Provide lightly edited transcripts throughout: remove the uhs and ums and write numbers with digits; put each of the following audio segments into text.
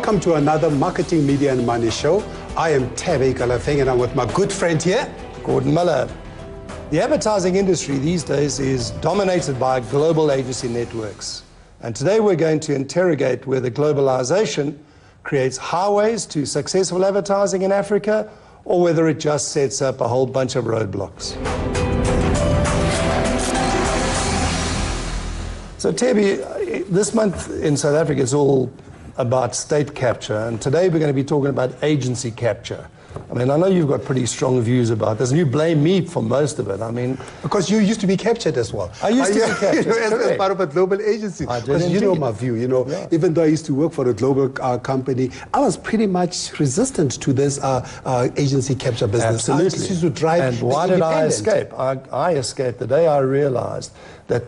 Welcome to another Marketing, Media and Money show. I am Thebe Ikalafeng and I'm with my good friend here, Muller. The advertising industry these days is dominated by global agency networks. And today we're going to interrogate whether globalization creates highways to successful advertising in Africa or whether it just sets up a whole bunch of roadblocks. So Thebe, this month in South Africa is all about state capture, and today we're going to be talking about agency capture. I mean, I know you've got pretty strong views about this, and you blame me for most of it. I mean, because you used to be captured as well. I used to be captured as part of a global agency. Because you know my view. Even though I used to work for a global company, I was pretty much resistant to this agency capture business. Absolutely. I just used to drive. And why did I escape? I escaped the day I realized that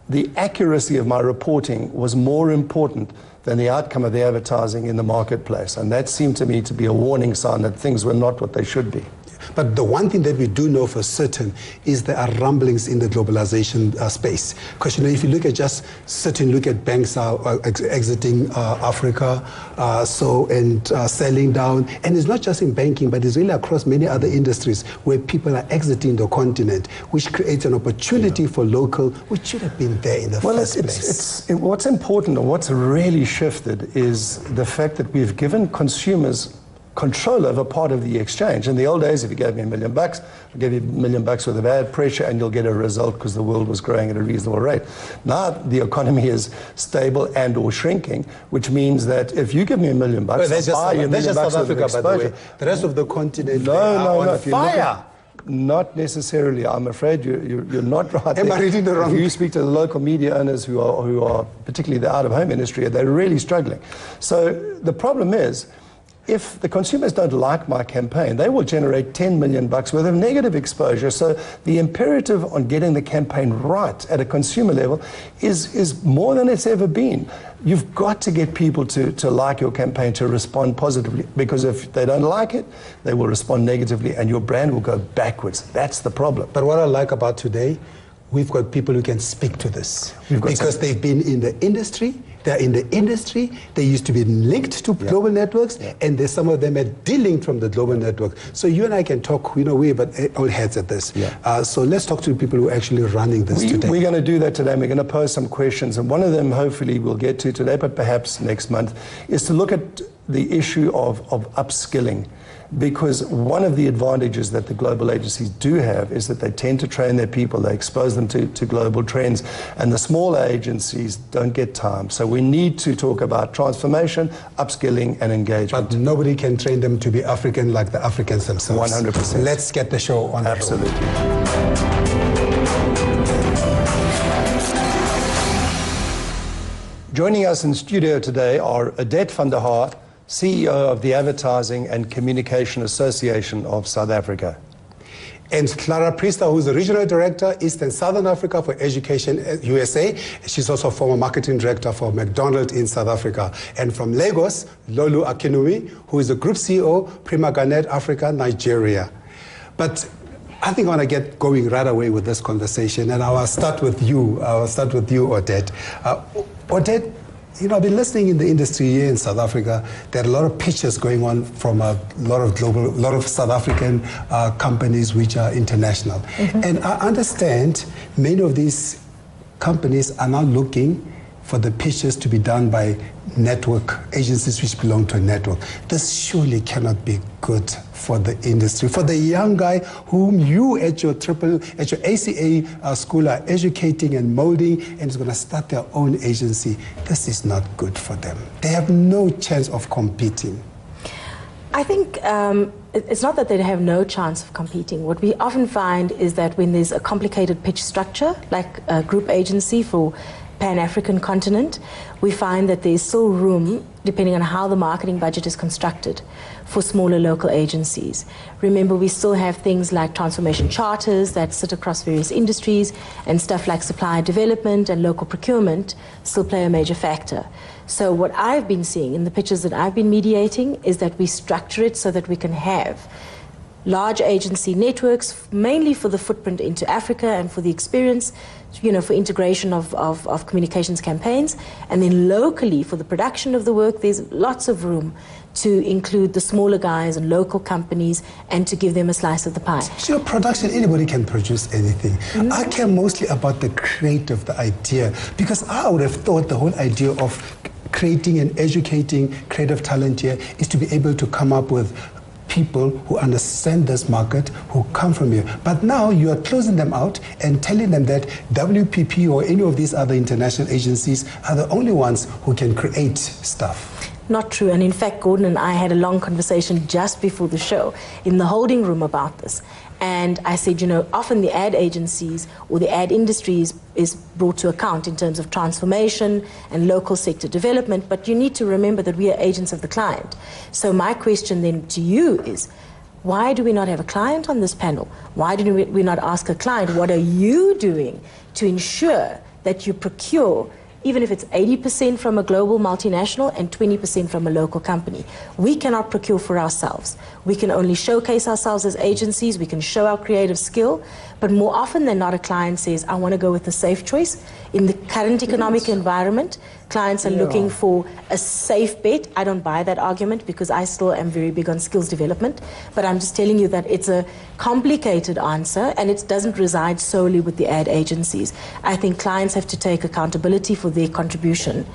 the accuracy of my reporting was more important than the outcome of the advertising in the marketplace. And that seemed to me to be a warning sign that things were not what they should be. But the one thing that we do know for certain is there are rumblings in the globalization space. Because, if you look at banks exiting Africa, selling down. And it's not just in banking, but it's really across many other industries where people are exiting the continent, which creates an opportunity for local, which should have been there in the first place. What's important and what's really shifted is the fact that we've given consumers control over part of the exchange. In the old days, if you gave me $1 million, I'll give you $1 million worth of ad pressure and you'll get a result because the world was growing at a reasonable rate. Now the economy is stable and or shrinking, which means that if you give me $1 million, I'll buy you $1 million South worth of Africa, exposure. by the way. The rest of the continent, no, fire. Not necessarily. I'm afraid you're not right. Am I reading the wrong? If you speak to the local media owners who are particularly the out-of-home industry, they're really struggling. So the problem is, if the consumers don't like my campaign, they will generate $10 million worth of negative exposure. So the imperative on getting the campaign right at a consumer level is more than it's ever been. You've got to get people to like your campaign, to respond positively, because if they don't like it, they will respond negatively and your brand will go backwards. That's the problem. But what I like about today, we've got people who can speak to this because they've been in the industry. They're in the industry. They used to be linked to global networks, and there's some of them are de-linked from the global network. So you and I can talk, we're old heads at this. So let's talk to the people who are actually running this today. We're going to do that today, and we're going to pose some questions, and one of them hopefully we'll get to today, but perhaps next month, is to look at the issue of upskilling. Because one of the advantages that the global agencies do have is that they tend to train their people, they expose them to global trends, and the smaller agencies don't get time. So we need to talk about transformation, upskilling, and engagement. But nobody can train them to be African like the Africans themselves. 100%. Let's get the show on. Absolutely. Joining us in studio today are Odette van der Haar, CEO of the Advertising and Communication Association of South Africa. And Clara Priester, who's the Regional Director, East and Southern Africa for Education USA. She's also a former Marketing Director for McDonald's in South Africa. And from Lagos, Lolu Akinwumi, who is the Group CEO, Prima Garnet Africa, Nigeria. But I think I want to get going right away with this conversation, and I'll start with you. Odette. Odette, I've been listening in the industry here in South Africa. There are a lot of pitches going on from a lot of South African companies which are international. And I understand many of these companies are now looking for the pitches to be done by network agencies which belong to a network. This surely cannot be good for the industry, for the young guy whom you at your ACA school are educating and molding, and is going to start their own agency. This is not good for them. They have no chance of competing. I think it's not that they have no chance of competing. What we often find is that when there's a complicated pitch structure, like a group agency for Pan-African continent, we find that there's still room, depending on how the marketing budget is constructed, for smaller local agencies. Remember, we still have things like transformation charters that sit across various industries, and stuff like supply development and local procurement still play a major factor. So what I've been seeing in the pitches that I've been mediating is that we structure it so that we can have large agency networks, mainly for the footprint into Africa and for the experience, for integration of communications campaigns. And then locally, for the production of the work, there's lots of room to include the smaller guys and local companies and to give them a slice of the pie. So production, anybody can produce anything. I care mostly about the creative, the idea, because I would have thought the whole idea of creating and educating creative talent here is to be able to come up with people who understand this market, who come from here. But now you are closing them out and telling them that WPP or any of these other international agencies are the only ones who can create stuff. Not true. And in fact, Gordon and I had a long conversation just before the show in the holding room about this. And I said, often the ad agencies or the ad industry is brought to account in terms of transformation and local sector development, but you need to remember that we are agents of the client. So my question then to you is, why do we not have a client on this panel? Why do we not ask a client, what are you doing to ensure that you procure, even if it's 80% from a global multinational and 20% from a local company? We cannot procure for ourselves. We can only showcase ourselves as agencies. We can show our creative skill. But more often than not, a client says, I want to go with the safe choice. In the current economic environment, clients are looking for a safe bet. I don't buy that argument because I still am very big on skills development. But I'm just telling you that it's a complicated answer, and it doesn't reside solely with the ad agencies. I think clients have to take accountability for their contribution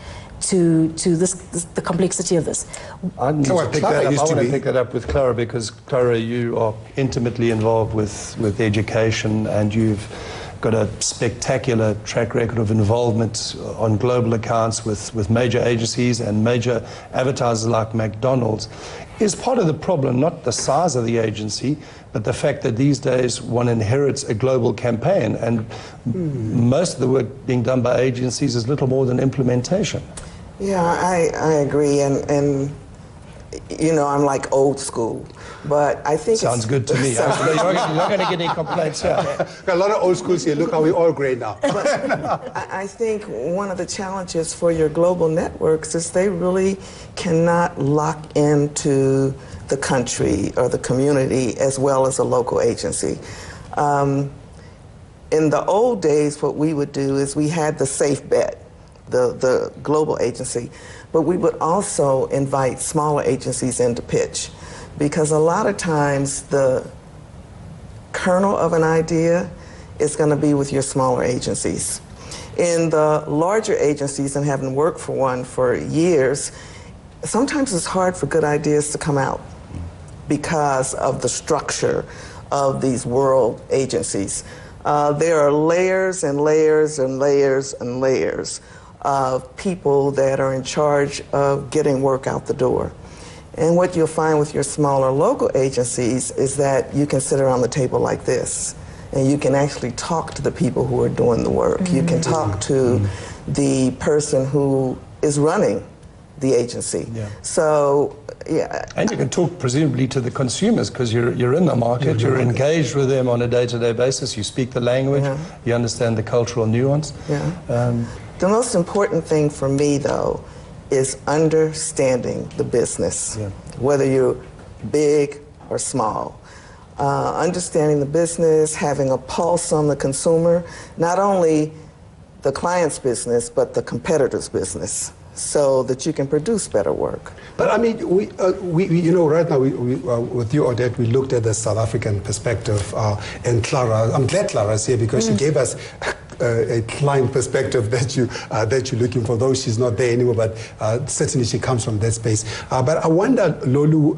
to the complexity of this. I want to pick that up with Clara, because Clara, you are intimately involved with education, and you've got a spectacular track record of involvement on global accounts with major agencies and major advertisers like McDonald's. Is part of the problem not the size of the agency, but the fact that these days one inherits a global campaign, and most of the work being done by agencies is little more than implementation? Yeah, I agree, and I'm like old school, but I think sounds good to me. You're not going to get any complaints here. Got a lot of old schools here. Look how we're all great now. I think one of the challenges for your global networks is they really cannot lock into the country or the community as well as a local agency. In the old days, what we would do is we had the safe bet, the global agency, but we would also invite smaller agencies in to pitch, because a lot of times the kernel of an idea is going to be with your smaller agencies. In the larger agencies, and having worked for one for years, sometimes it's hard for good ideas to come out because of the structure of these world agencies. There are layers and layers and layers and layers of people that are in charge of getting work out the door. And what you'll find with your smaller local agencies is that you can sit around the table like this, and you can actually talk to the people who are doing the work. You can talk to the person who is running the agency. So, yeah. And you can talk presumably to the consumers, because you're in the market, you're engaged with them on a day-to-day basis, you speak the language, you understand the cultural nuance. The most important thing for me, though, is understanding the business, whether you're big or small. Understanding the business, having a pulse on the consumer, not only the client's business, but the competitor's business, so that you can produce better work. But I mean, we right now, with you, Odette, we looked at the South African perspective, and Clara, I'm glad Clara's here, because she gave us a client perspective that you're looking for, though she's not there anymore, but certainly she comes from that space. But I wonder, Lolu,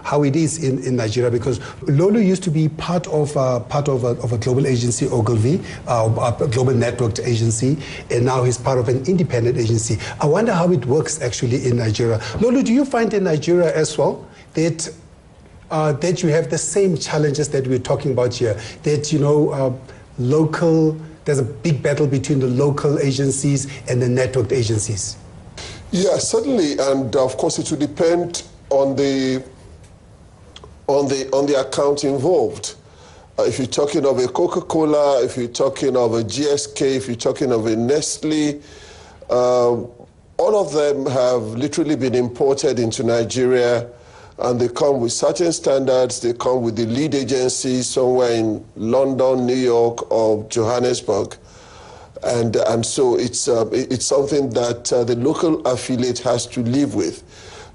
how it is in Nigeria, because Lolu used to be part of a global agency, Ogilvy, a global networked agency, and now he's part of an independent agency. I wonder how it works actually in Nigeria. Lolu, do you find in Nigeria as well that you have the same challenges that we're talking about here? That there's a big battle between the local agencies and the networked agencies? Yeah, certainly, and of course it will depend on the account involved. If you're talking of a Coca-Cola, if you're talking of a GSK, if you're talking of a Nestle, all of them have literally been imported into Nigeria and they come with certain standards. They come with the lead agency somewhere in London, New York, or Johannesburg. And so it's something that the local affiliate has to live with.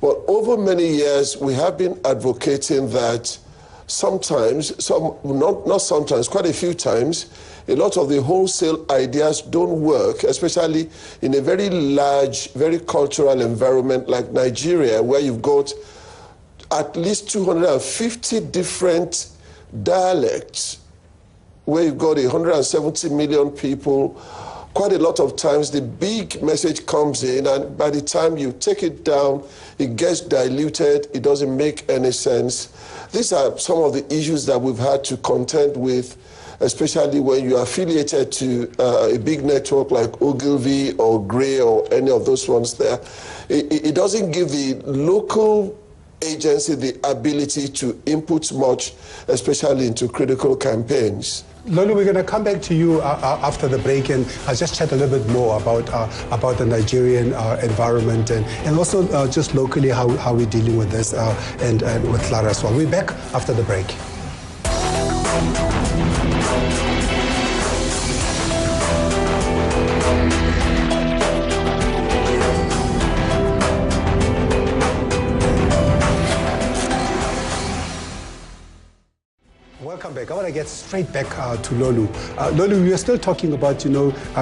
But over many years, we have been advocating that sometimes, not sometimes, quite a few times, a lot of the wholesale ideas don't work, especially in a very large, very cultural environment like Nigeria, where you've got at least 250 different dialects, where you've got 170 million people. Quite a lot of times the big message comes in, and by the time you take it down, it gets diluted, it doesn't make any sense. These are some of the issues that we've had to contend with, especially when you're affiliated to a big network like Ogilvy or Gray or any of those ones there. It doesn't give the local agency the ability to input much, especially into critical campaigns. Lolu, we're going to come back to you after the break, and I'll just chat a little bit more about the Nigerian environment and also just locally how we're dealing with this and with Clara as well. We're back after the break. Welcome back. I want to get straight back to Lolu. Lolu, we are still talking about,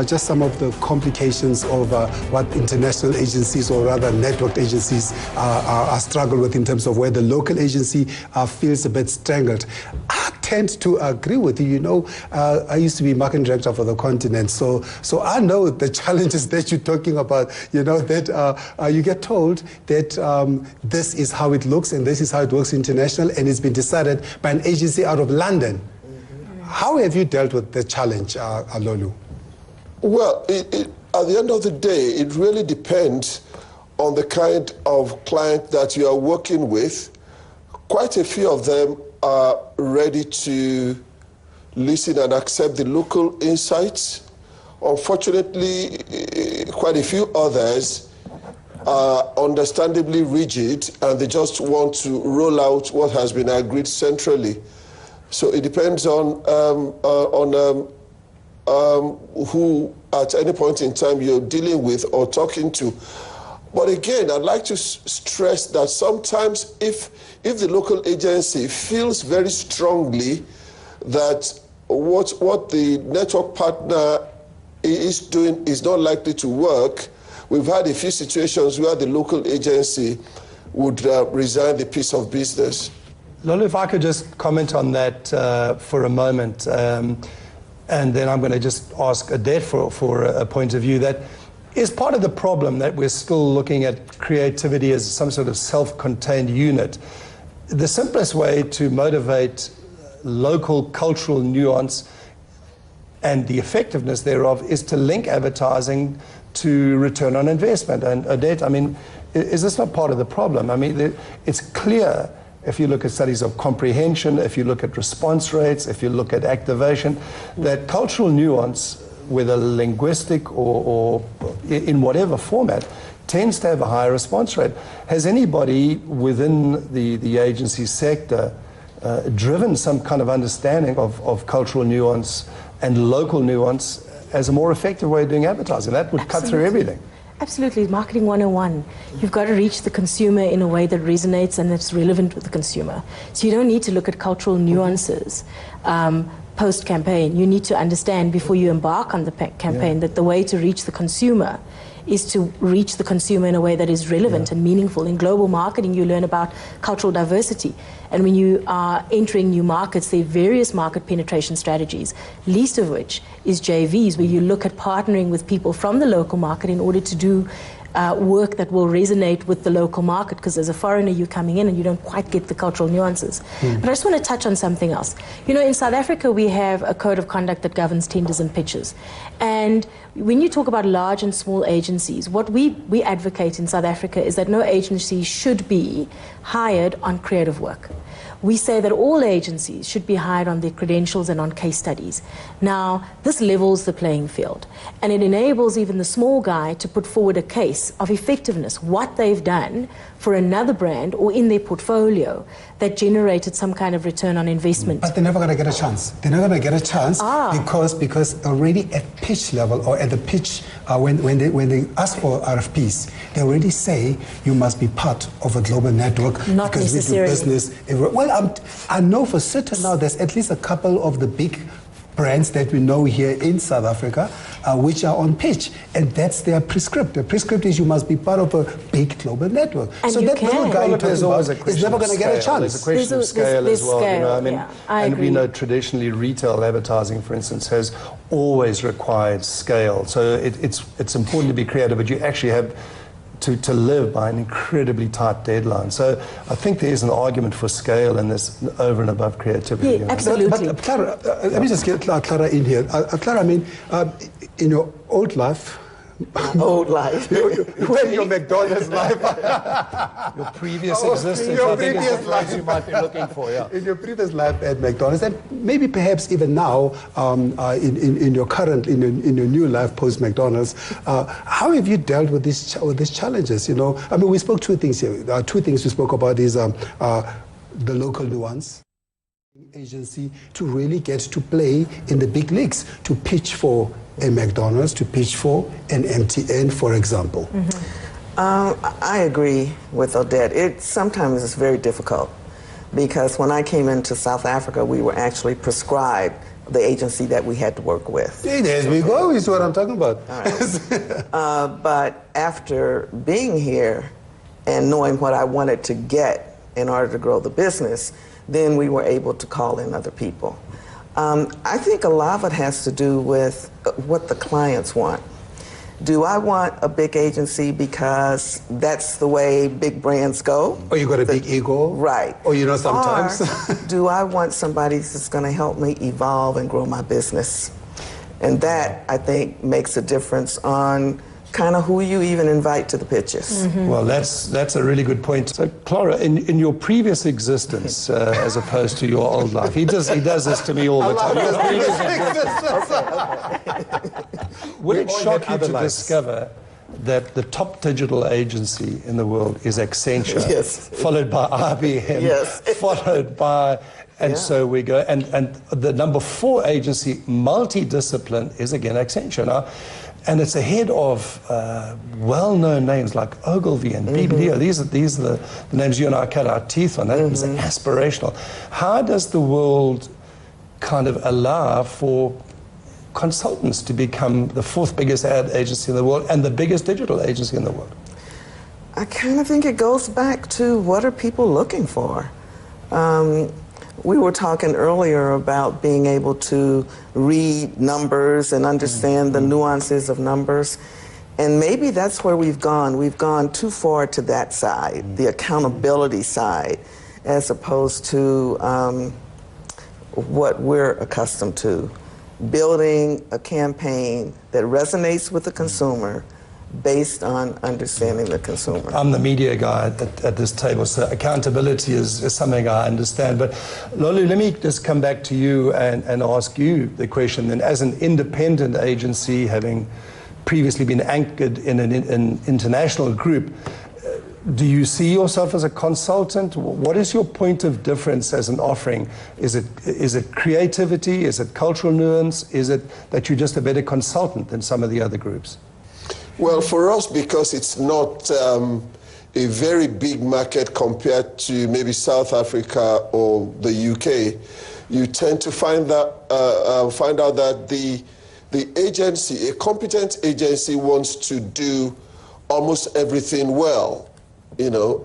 just some of the complications of what international agencies, or rather networked agencies, are struggle with in terms of where the local agency feels a bit strangled. I tend to agree with you. I used to be marketing director for the continent, so I know the challenges that you're talking about. That you get told that this is how it looks and this is how it works international, and it's been decided by an agency out of London. Mm-hmm. How have you dealt with the challenge, Lolu? Well, at the end of the day, it really depends on the kind of client that you are working with. Quite a few of them are ready to listen and accept the local insights. Unfortunately, quite a few others are understandably rigid, and they just want to roll out what has been agreed centrally. So it depends on who at any point in time you're dealing with or talking to. But again, I'd like to stress that sometimes if the local agency feels very strongly that what the network partner is doing is not likely to work, we've had a few situations where the local agency would resign the piece of business. Lolu, if I could just comment on that for a moment, and then I'm going to just ask Adet for a point of view. That is part of the problem, that we're still looking at creativity as some sort of self-contained unit. The simplest way to motivate local cultural nuance and the effectiveness thereof is to link advertising to return on investment. And Adet, is this not part of the problem? It's clear, if you look at studies of comprehension, if you look at response rates, if you look at activation, that cultural nuance, whether linguistic or in whatever format, tends to have a higher response rate. Has anybody within the agency sector driven some kind of understanding of cultural nuance and local nuance as a more effective way of doing advertising? That would cut through everything. Absolutely. Marketing 101. You've got to reach the consumer in a way that resonates and that's relevant with the consumer. So you don't need to look at cultural nuances post-campaign. You need to understand before you embark on the campaign that the way to reach the consumer is to reach the consumer in a way that is relevant and meaningful. In global marketing, you learn about cultural diversity. And when you are entering new markets, there are various market penetration strategies, least of which is JVs, where you look at partnering with people from the local market in order to do work that will resonate with the local market, because as a foreigner you're coming in and you don't quite get the cultural nuances. But I just want to touch on something else. In South Africa we have a code of conduct that governs tenders and pitches. And when you talk about large and small agencies, what we advocate in South Africa is that no agency should be hired on creative work. We say that all agencies should be hired on their credentials and on case studies. Now, this levels the playing field, and it enables even the small guy to put forward a case case of effectiveness, what they've done for another brand or in their portfolio that generated some kind of return on investment. But they're never going to get a chance. They're never going to get a chance because already at pitch level or at the pitch, when they ask for RFPs, they already say you must be part of a global network. Not because necessarily. We do business. Well, I know for certain now there's at least a couple of the big brands that we know here in South Africa, which are on pitch, and that's their prescript. The prescript is you must be part of a big global network. And so that little guy you're talking about is never going to get a chance. There's a question of scale as well. Scale, you know, I mean, yeah, and agree. we know traditionally retail advertising, for instance, has always required scale. So it's important to be creative, but you actually have to live by an incredibly tight deadline. So I think there is an argument for scale and this over and above creativity. Yeah, you know. absolutely. But Clara, let me just get Clara in here. Clara, I mean, in your old life, Old life. when your McDonald's life, Your previous Oh, existence, your I think is previous the phrase you might be looking for, yeah. in your previous life at McDonald's, and maybe perhaps even now in your current, in your new life post McDonald's, how have you dealt with these challenges? You know, I mean, we spoke two things here. Two things we spoke about is the local nuance agency to really get to play in the big leagues, to pitch for a McDonald's, to pitch for an MTN, for example. I agree with Odette. It sometimes is very difficult because when I came into South Africa, we were actually prescribed the agency that we had to work with. Hey, there we go. Is what I'm talking about. All right. But after being here and knowing what I wanted to get in order to grow the business, then we were able to call in other people. I think a lot of it has to do with what the clients want. Do I want a big agency because that's the way big brands go? Or you got a big ego. Right. Or you know sometimes. Or do I want somebody that's going to help me evolve and grow my business? And that, I think, makes a difference on kind of who you even invite to the pitches. Well, that's a really good point. So, Clara, in your previous existence, as opposed to your old life, he does this to me all the time. Would it shock you to discover that the top digital agency in the world is Accenture, Yes. followed by IBM, Yes. followed by, and so we go, and the number 4 agency, multidiscipline, is again Accenture now. And it's ahead of well-known names like Ogilvy and BBDO. These are the names you and I cut our teeth on. That is aspirational. How does the world kind of allow for consultants to become the 4th biggest ad agency in the world and the biggest digital agency in the world? I kind of think it goes back to what are people looking for. We were talking earlier about being able to read numbers and understand the nuances of numbers. And maybe that's where we've gone. We've gone too far to that side, the accountability side, as opposed to what we're accustomed to. Building a campaign that resonates with the consumer based on understanding the consumer. I'm the media guy at this table, so accountability is something I understand. But Lolu, let me just come back to you and ask you the question then. As an independent agency, having previously been anchored in an international group, do you see yourself as a consultant? What is your point of difference as an offering? Is it creativity? Is it cultural nuance? Is it that you're just a better consultant than some of the other groups? Well, for us, because it's not a very big market compared to maybe South Africa or the UK, you tend to find out that the agency, a competent agency, wants to do almost everything well. You know,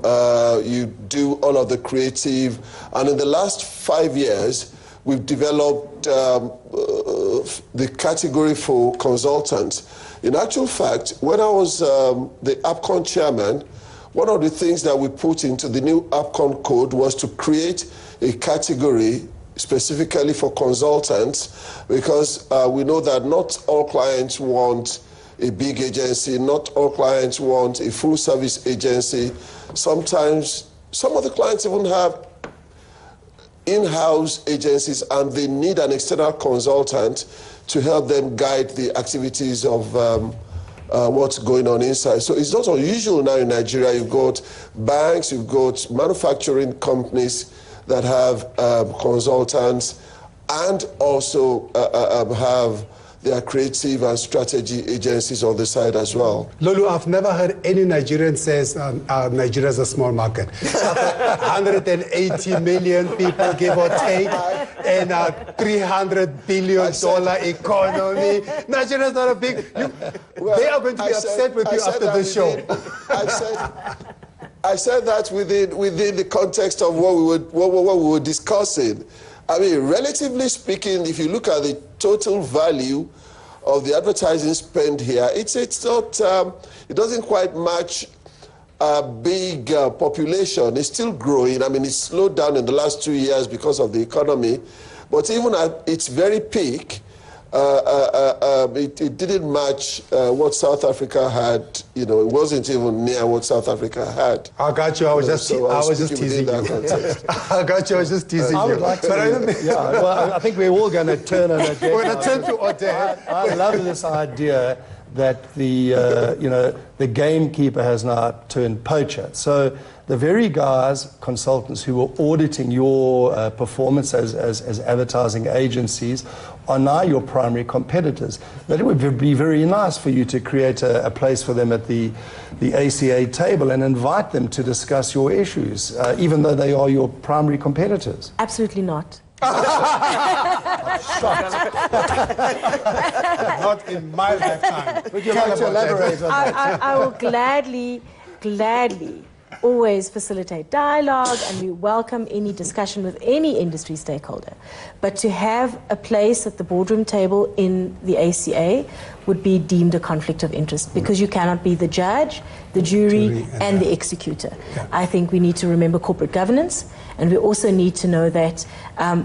you do all of the creative, and in the last 5 years, we've developed the category for consultants. In actual fact, when I was the APCON chairman, one of the things that we put into the new APCON code was to create a category specifically for consultants, because we know that not all clients want a big agency, not all clients want a full service agency. Sometimes some of the clients even have in-house agencies and they need an external consultant to help them guide the activities of what's going on inside. So it's not unusual now in Nigeria. You've got banks, you've got manufacturing companies that have consultants, and also have their creative and strategy agencies on the side as well. Lulu, I've never heard any Nigerian says Nigeria is a small market. 180 million people, give or take, and a $300 billion economy. Nigeria is not a big... they are going to be upset with you after the show. I said that within the context of what we were discussing. I mean, relatively speaking, if you look at the total value of the advertising spend here, it's not, it doesn't quite match a big population. It's still growing. I mean, it's slowed down in the last 2 years because of the economy. But even at its very peak, it didn't match what South Africa had. You know, it wasn't even near what South Africa had. I got you. I was just teasing you. I got you. I was just teasing you. I would like to. Well, I think we're all going to turn on Odette. We're going to turn to Odette. I love this idea that the gamekeeper has now turned poacher. So the very guys, consultants who were auditing your performance as advertising agencies are now your primary competitors. That it would be very nice for you to create a place for them at the ACA table and invite them to discuss your issues, even though they are your primary competitors. Absolutely not. Not in my lifetime. Would you like to elaborate on that? I will gladly always facilitate dialogue, and we welcome any discussion with any industry stakeholder. But to have a place at the boardroom table in the ACA would be deemed a conflict of interest, because you cannot be the judge, the jury and the executor. Yeah. I think we need to remember corporate governance, and we also need to know that,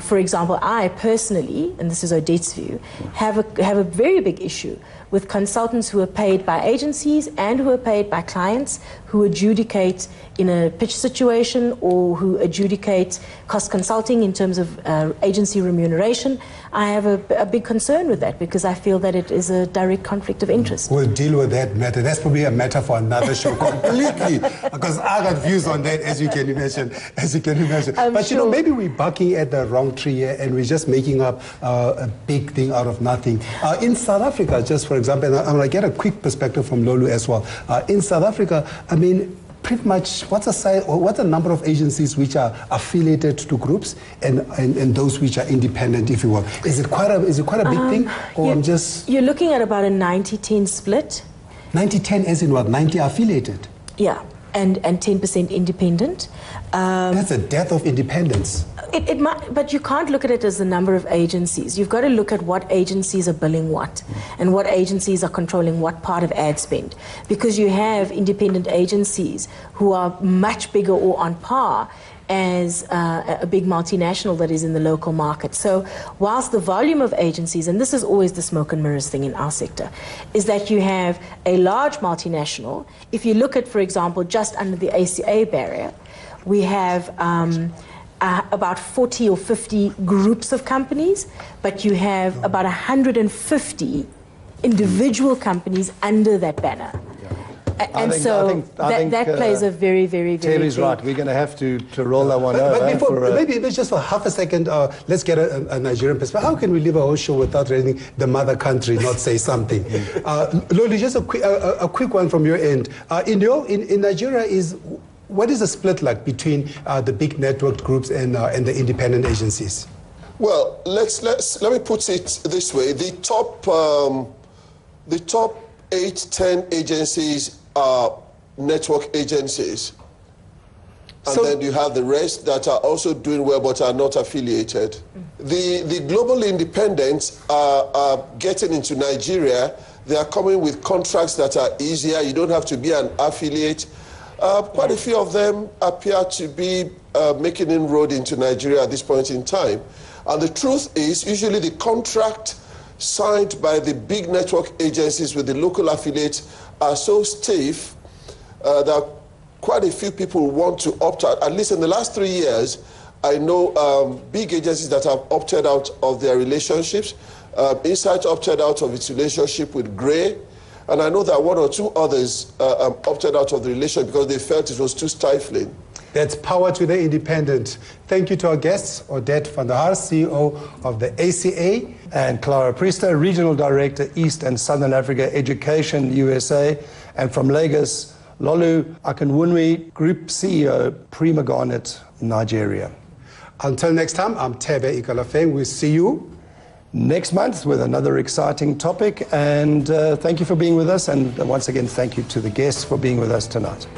for example, I personally, and this is Odette's view, have a very big issue with consultants who are paid by agencies and who are paid by clients, who adjudicate in a pitch situation or who adjudicate cost consulting in terms of agency remuneration. I have a big concern with that, because I feel that it is a direct conflict of interest. We'll deal with that matter. That's probably a matter for another show completely, because I got views on that, as you can imagine. But you know, maybe we're barking at the wrong tree here, and we're just making up a big thing out of nothing. In South Africa, just for example, and I'm going to get a quick perspective from Lolu as well. In South Africa, I mean, pretty much, what's the number of agencies which are affiliated to groups and those which are independent, if you will? Is it quite a big thing, or you're looking at about a 90-10 split. 90-10 as in what? 90 affiliated? Yeah, and 10% independent. That's a death of independence. It might, but you can't look at it as the number of agencies. You've got to look at what agencies are billing what, and what agencies are controlling what part of ad spend. Because you have independent agencies who are much bigger or on par as a big multinational that is in the local market. So whilst the volume of agencies, and this is always the smoke and mirrors thing in our sector, is that you have a large multinational. If you look at, for example, just under the ACA barrier, we have about 40 or 50 groups of companies, but you have about 150 individual companies under that banner. And so that plays a very, very, very Thebe's right. We're going to have to roll that one over. But before, maybe just for half a second, let's get a Nigerian perspective. How can we live a whole show without raising the mother country, not say something? Lolu, just a quick one from your end. In Nigeria, what is the split like between the big networked groups and the independent agencies? Well, let me put it this way: the top 8-10 agencies are network agencies, and then you have the rest that are also doing well but are not affiliated. The global independents are getting into Nigeria. They are coming with contracts that are easier. You don't have to be an affiliate. Quite a few of them appear to be making inroad into Nigeria at this point in time. And the truth is, usually the contract signed by the big network agencies with the local affiliates are so stiff that quite a few people want to opt out. At least in the last 3 years, I know big agencies that have opted out of their relationships. Insight opted out of its relationship with Gray. And I know that one or two others opted out of the relation because they felt it was too stifling. That's power to the independent. Thank you to our guests, Odette van der Haar, CEO of the ACA. And Clara Priester, Regional Director, East and Southern Africa Education, USA. And from Lagos, Lolu Akinwunmi, Group CEO, Prima Garnet, Nigeria. Until next time, I'm Thebe Ikalafeng. We'll see you next month with another exciting topic. And thank you for being with us. And once again, thank you to the guests for being with us tonight.